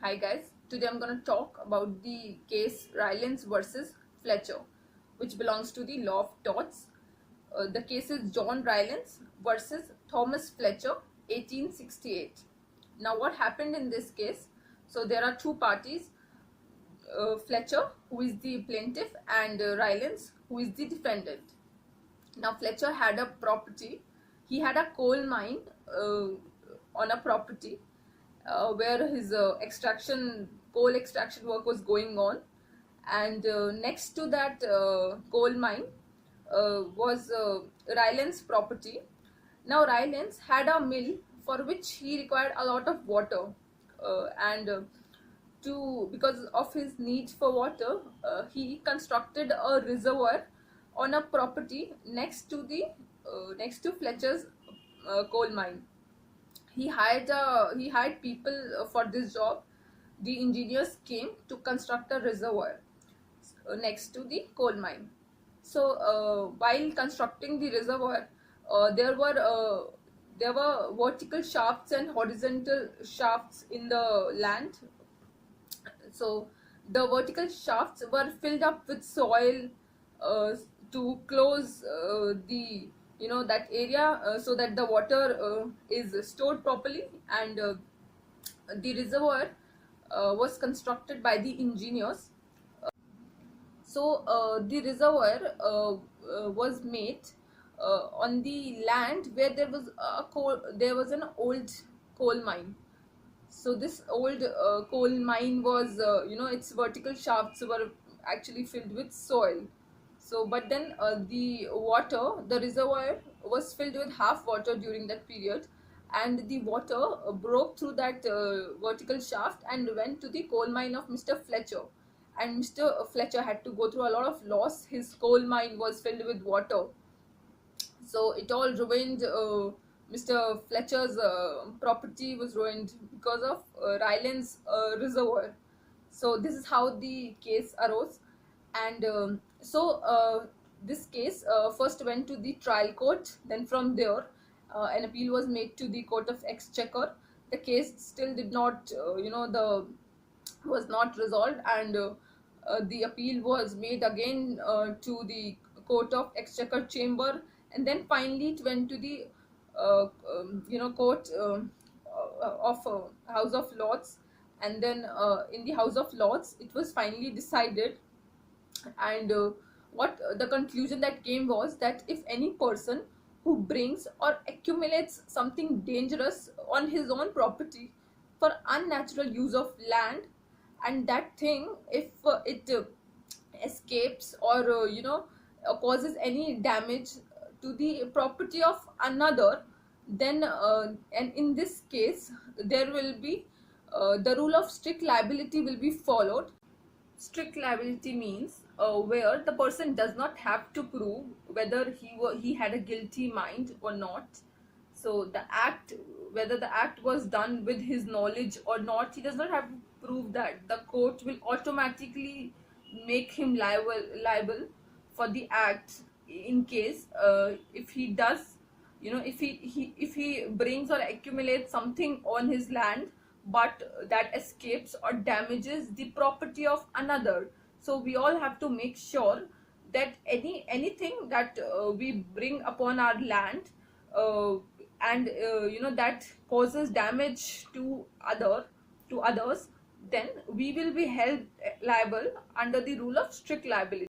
Hi guys, today I'm going to talk about the case Rylance versus Fletcher, which belongs to the law of torts. The case is John Rylance versus Thomas Fletcher, 1868. Now what happened in this case? So there are two parties, Fletcher, who is the plaintiff, and Rylance, who is the defendant. Now Fletcher had a property. He had a coal mine on a property where his coal extraction work was going on, and next to that coal mine was Rylance property. Now Rylance had a mill for which he required a lot of water, and to because of his need for water, he constructed a reservoir on a property next to Fletcher's coal mine. He hired people for this job. The engineers came to construct a reservoir next to the coal mine. So while constructing the reservoir, there were vertical shafts and horizontal shafts in the land. So the vertical shafts were filled up with soil uh, to close the that area, so that the water is stored properly, and the reservoir was constructed by the engineers. So the reservoir was made on the land where there was an old coal mine. So this old coal mine was, its vertical shafts were actually filled with soil. So but then the reservoir was filled with half water during that period, and the water broke through that vertical shaft and went to the coal mine of Mr. Fletcher. And Mr. Fletcher had to go through a lot of loss. His coal mine was filled with water, so it all ruined. Mr. Fletcher's property was ruined because of Rylance reservoir. So this is how the case arose, and this case first went to the trial court. Then from there, an appeal was made to the Court of Exchequer. The case still did not, the was not resolved, and the appeal was made again to the Court of Exchequer chamber, and then finally it went to the court of House of Lords. And then in the House of Lords it was finally decided, and what the conclusion that came was that if any person who brings or accumulates something dangerous on his own property for unnatural use of land, and that thing, if it escapes or causes any damage to the property of another, then and in this case there will be the rule of strict liability will be followed. Strict liability means where the person does not have to prove whether he had a guilty mind or not. So whether the act was done with his knowledge or not, he does not have to prove that. The court will automatically make him liable for the act in case if he does, if he brings or accumulates something on his land, but that escapes or damages the property of another. So we all have to make sure that anything that we bring upon our land, and that causes damage to others, then we will be held liable under the rule of strict liability.